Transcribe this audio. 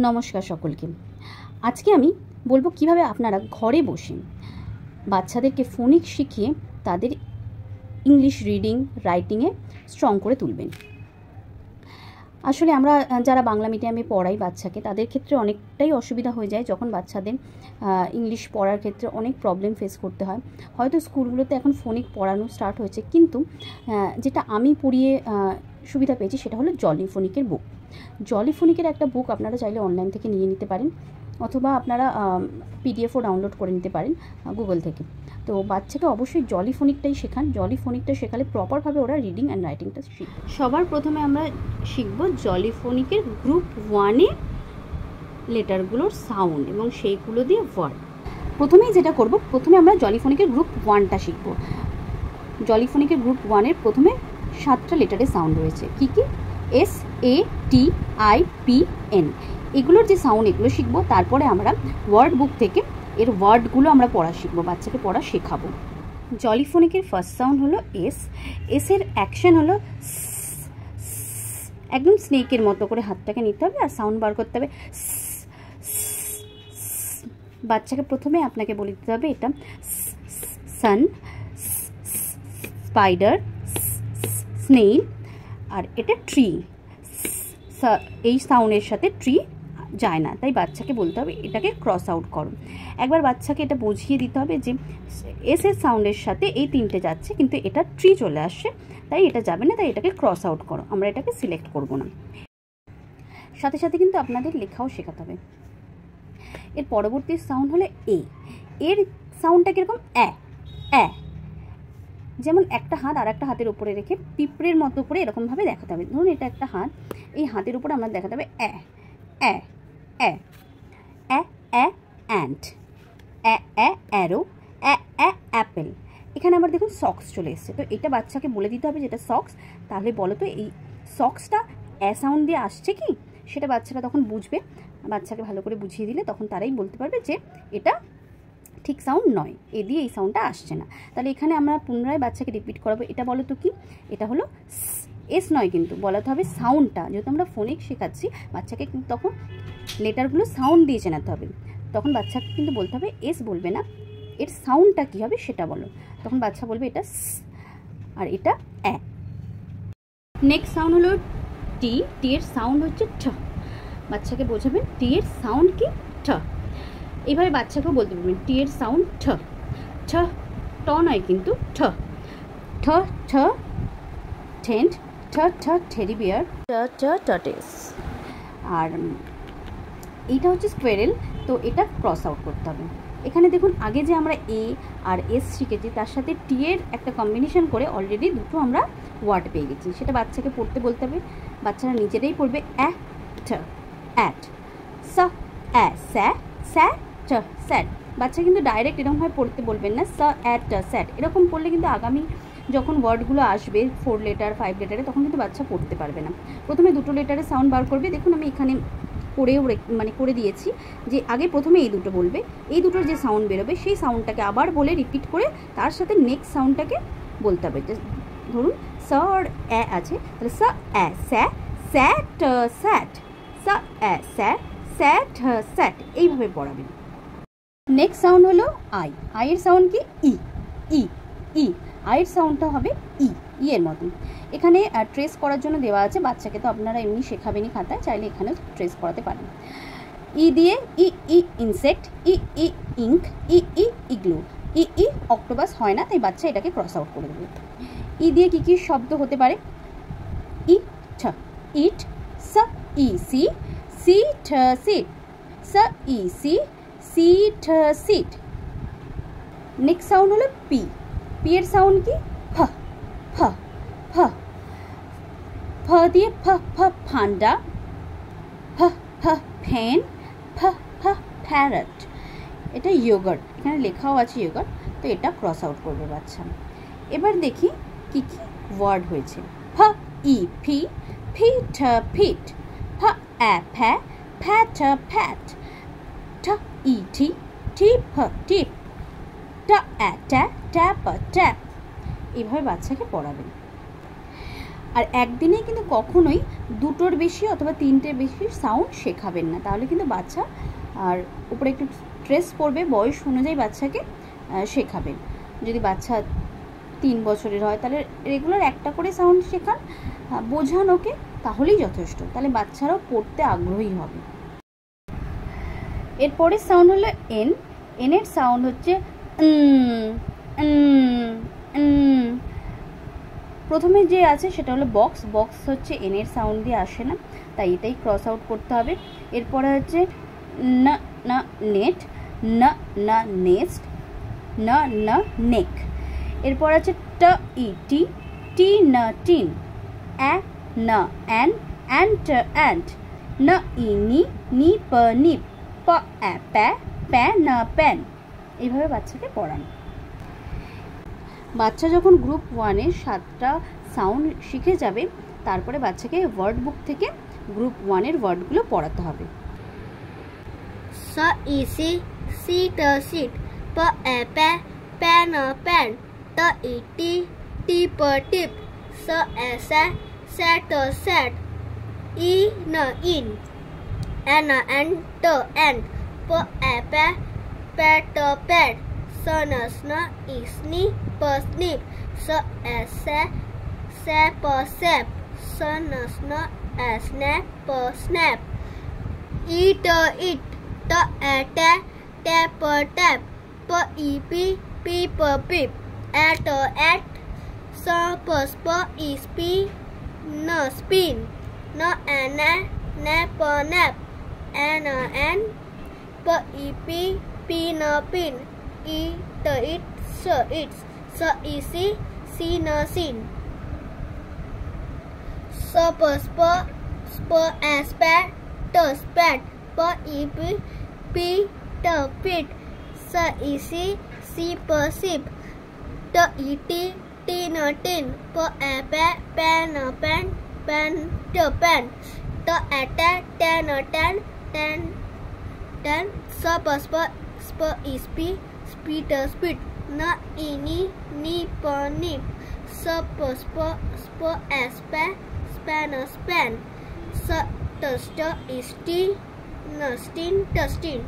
নমস্কার সকলকে। আজকে আমি বলবো কিভাবে আপনারা ঘরে বসে বাচ্চাদেরকে ফোনিক শিখিয়ে তাদের ইংলিশ রিডিং রাইটিংয়ে স্ট্রং করে তুলবেন। আসলে আমরা যারা বাংলা মিডিয়ামে পড়াই বাচ্চাকে, তাদের ক্ষেত্রে অনেকটাই অসুবিধা হয়ে যায় যখন বাচ্চাদের ইংলিশ পড়ার ক্ষেত্রে অনেক প্রবলেম ফেস করতে হয়। হয়তো স্কুলগুলোতে এখন ফোনিক পড়ানো স্টার্ট হয়েছে, কিন্তু যেটা আমি পড়িয়ে সুবিধা পেয়েছি সেটা হলো জলি ফোনিকের বুক। জলি ফোনিকের একটা বুক আপনারা চাইলে অনলাইন থেকে নিয়ে নিতে পারেন, অথবা আপনারা পিডিএফও ডাউনলোড করে নিতে পারেন গুগল থেকে। তো বাচ্চাকে অবশ্যই জলি ফোনিকটাই শেখান। জলি ফোনিকটা শেখালে প্রপারভাবে ওরা রিডিং অ্যান্ড রাইটিংটা শিখবে। সবার প্রথমে আমরা শিখব জলি ফোনিকের গ্রুপ 1-এ লেটারগুলোর সাউন্ড এবং সেইগুলো দিয়ে ওয়ার্ড। প্রথমেই যেটা করব, প্রথমে আমরা জলি ফোনিকের গ্রুপ 1টা শিখব। জলি ফোনিকের গ্রুপ 1-এর প্রথমে 7টা লেটারের সাউন্ড রয়েছে। কী কী? SATIPN, এগুলোর যে সাউন্ড এগুলো শিখবো। তারপরে আমরা ওয়ার্ড বুক থেকে এর ওয়ার্ডগুলো আমরা পড়া শিখবো, বাচ্চাকে পড়া শেখাবো। জলি ফোনিকের ফার্স্ট সাউন্ড হলো এস। এসের অ্যাকশন হলো একদম স্নেকের মতো করে হাতটাকে নিতে হবে আর সাউন্ড বার করতে হবে। বাচ্চাকে প্রথমে আপনাকে বলে দিতে হবে এটা সান, স্পাইডার, স্নেইল, আর এটা ট্রি। এই সাউন্ডের সাথে ট্রি যায় না, তাই বাচ্চাকে বলতে হবে এটাকে ক্রস আউট করো। একবার বাচ্চাকে এটা বুঝিয়ে দিতে হবে যে এস এর সাউন্ডের সাথে এই 3টে যাচ্ছে, কিন্তু এটা ট্রি চলে আসছে, তাই এটা যাবে না, তাই এটাকে ক্রস আউট করো। আমরা এটাকে সিলেক্ট করব না। সাথে সাথে কিন্তু আপনাদের লেখাও শেখাতে হবে। এর পরবর্তী সাউন্ড হলো এ। এর সাউন্ডটা কীরকম? অ্যা। যেমন একটা হাত আর একটা হাতের উপরে রেখে পিঁপড়ের মতো করে এরকমভাবে দেখাতে হবে। ধরুন এটা একটা হাত, এই হাতের উপরে আমরা দেখাতে হবে অ্যা অ্যা অ্যা অ্যা অ্যা অ্যান্ট, অ্যা অ্যা অ্যারো, অ্যা অ্যা অ্যাপেল। এখানে আবার দেখুন সক্স চলে এসছে, তো এটা বাচ্চাকে বলে দিতে হবে যেটা সক্স। তাহলে বলো তো এই সক্সটা অ্যা সাউন্ড দিয়ে আসছে কি? সেটা বাচ্চারা তখন বুঝবে। বাচ্চাকে ভালো করে বুঝিয়ে দিলে তখন তারাই বলতে পারবে যে এটা ঠিক সাউন্ড নয়, এ দিয়ে এই সাউন্ডটা আসছে না। তাহলে এখানে আমরা পুনরায় বাচ্চাকে রিপিট করাবো। এটা বলো তো কি? এটা হলো এস নয়, কিন্তু বলাতে হবে সাউন্ডটা। যেহেতু আমরা ফোনিক শেখাচ্ছি বাচ্চাকে, কিন্তু তখন লেটারগুলো সাউন্ড দিয়ে চেনাতে হবে। তখন বাচ্চাকে কিন্তু বলতে হবে এস বলবে না, এর সাউন্ডটা কী হবে সেটা বলো। তখন বাচ্চা বলবে এটা আর এটা অ্যা। নেক্সট সাউন্ড হলো টি। টি এর সাউন্ড হচ্ছে ঠ। বাচ্চাকে বোঝাবেন টি এর সাউন্ড কি? ঠ। এইভাবে বাচ্চাকেও বলতে পারবেন টি এর সাউন্ড ঠ। ঠ ট নয় কিন্তু ঠ। ঠ ঠ টেন্ট, ঠ ঠ টেডি বিয়ার, ট ট টটেস। আর এইটা হচ্ছে স্কোয়ারেল, তো এটা ক্রস আউট করতে হবে। এখানে দেখুন আগে যে আমরা এ আর এস শিখেছি তার সাথে টি এর একটা কম্বিনেশন করে অলরেডি দুটো আমরা ওয়ার্ড পেয়ে গেছি। সেটা বাচ্চাকে পড়তে বলতে হবে, বাচ্চারা নিজেরাই পড়বে। অ্যাট, অ্যাট, স অ্যা স্যা, স্যা ট স্যাট। বাচ্চা কিন্তু ডাইরেক্ট এরকমভাবে পড়তে বলবেন না, স অ্যাট স্যাট। এরকম পড়লে কিন্তু আগামী যখন ওয়ার্ডগুলো আসবে 4 লেটার 5 লেটারে, তখন কিন্তু বাচ্চা পড়তে পারবে না। প্রথমে দুটো লেটারে সাউন্ড বার করবে। দেখুন আমি এখানে করে দিয়েছি যে আগে প্রথমে এই দুটো বলবে, এই দুটোর যে সাউন্ড বেরোবে সেই সাউন্ডটাকে আবার বলে রিপিট করে তার সাথে নেক্সট সাউন্ডটাকে বলতে হবে। ধরুন স আর অ্যা আছে, তাহলে স অ্যা স্যা, স্যাট স্যাট, স অ্যা স্যা, স্যাট স্যাট, এইভাবে পড়াবেন। নেক্সট সাউন্ড হলো আই। আইয়ের সাউন্ড কি? ই ই ই। আইয়ের সাউন্ডটা হবে ই, ই এর মতন। এখানে ট্রেস করার জন্য দেওয়া আছে, বাচ্চাকে তো আপনারা এমনি শেখাবেনই খাতায়, চাইলে এখানেও ট্রেস করাতে পারেন। ই দিয়ে ই ই ইনসেক্ট, ই ই ইঙ্ক, ই ই ইগলু। ই ই অক্টোপাস হয় না, তাই বাচ্চা এটাকে ক্রস আউট করে দেবে। ই দিয়ে কী কী শব্দ হতে পারে? ই ঠ, ইট, স ই সি, সি ঠ সিট, স ই সি, সিট সিট। নেক্সট সাউন্ড হলো পি। পি এর সাউন্ড কি? ফ ফ ফ। ফ দিয়ে ফ ফ ফান্ডা, ফ ফ ফ্যান, ফ ফ প্যারট। এটা ইয়োগার্ট, এখানে লেখাও আছে ইয়োগার্ট, তো এটা ক্রস আউট করবে বাচ্চা। এবার দেখি কি কি ওয়ার্ড হয়েছে। ফ ই ফি, ফি ঠ ফিট, ফ অ্যা ফ্যা, ফ্যা ঠ ফ্যাট, ঠ ই টি, টি ফ টিপ, টা ট্যাপ ট্যাপ। এইভাবে বাচ্চাকে পড়াবেন। আর একদিনে কিন্তু কখনোই দুটোর বেশি অথবা তিনটের বেশি সাউন্ড শেখাবেন না, তাহলে কিন্তু বাচ্চা আর উপরে একটু স্ট্রেস পড়বে, বয়স অনুযায়ী বাচ্চাকে শেখাবেন। যদি বাচ্চা 3 বছরের হয় তাহলে রেগুলার একটা করে সাউন্ড শেখান, বোঝান ওকে, তাহলেই যথেষ্ট, তাহলে বাচ্চারাও পড়তে আগ্রহী হবে। এরপরের সাউন্ড হলো এন। এনের সাউন্ড হচ্ছে প্রথমে যে আছে সেটা হলো বক্স। বক্স হচ্ছে এনের সাউন্ড দিয়ে আসে না, তাই এটাই ক্রস আউট করতে হবে। এরপরে হচ্ছে না না নেট, না না নেস্ট, না না নেক। এরপর আছে ট ই টি, টি না টিন, অ্যা না অ্যান, অ্যান্ট অ্যান্ট, না ই নি, নি প নিপ, প অ্যা প্যা, প্যা না প্যান। এইভাবে বাচ্চাকে পড়ান। বাচ্চা যখন গ্রুপ 1-এর 7টা সাউন্ড শিখে যাবে, তারপরে বাচ্চাকে ওয়ার্ড বুক থেকে গ্রুপ 1-এর ওয়ার্ডগুলো পড়াতে হবে। স ইসি, সি ট সিট, প এ প্যা, প্যা ন প্যান, ট ই টি, টি প টিপ, স এ স্যা, স্যা ট স্যাট, ই ন ইন, এ ন এন ট এন্ট, প এ প্যা, প্যা ট প্যাড, স ন স্ন, ই স্নি, প স্নিপ, স এ স্যা, স্যা প স্যাপ, স ন স্ন, এ স্ন্যাপ, প স্ন্যাপ, ই ট ইট, ট এ ট্যা, ট্যা প ট্যাপ, প ই পি, পি প পিপ, এ ট অ্যাট, স প স্প, ই স্পি, ন স্পিন, ন এ ন্যা, ন্যা প ন্যাপ, এ ন এন, প ই পি, পি ন পিন, ই ট ইট, স ইটস, স ই সি, সি ন সিন, স প স্প, স্প এ স্প্যা, ট স্প্যাট, প ই পি, পি ট পিট, স ই সি, সি প সিপ, ট ই টি, টি ন টিন, প এ প্যা, প্যা ন প্যান, প্যান ট প্যান, ট এ ট্যা, ট্যা ন ট্যান, ট্যান ট্যান, স প স্প, স্প ই স্পি, স্পি ট স্পিট, ন ই নি, নি প নিপ, স প স্প, স্প এ স্প্যা, স্প্যা ন স্প্যান, স ট স্ট ই স্টি, ন স্টিন ট স্টিন।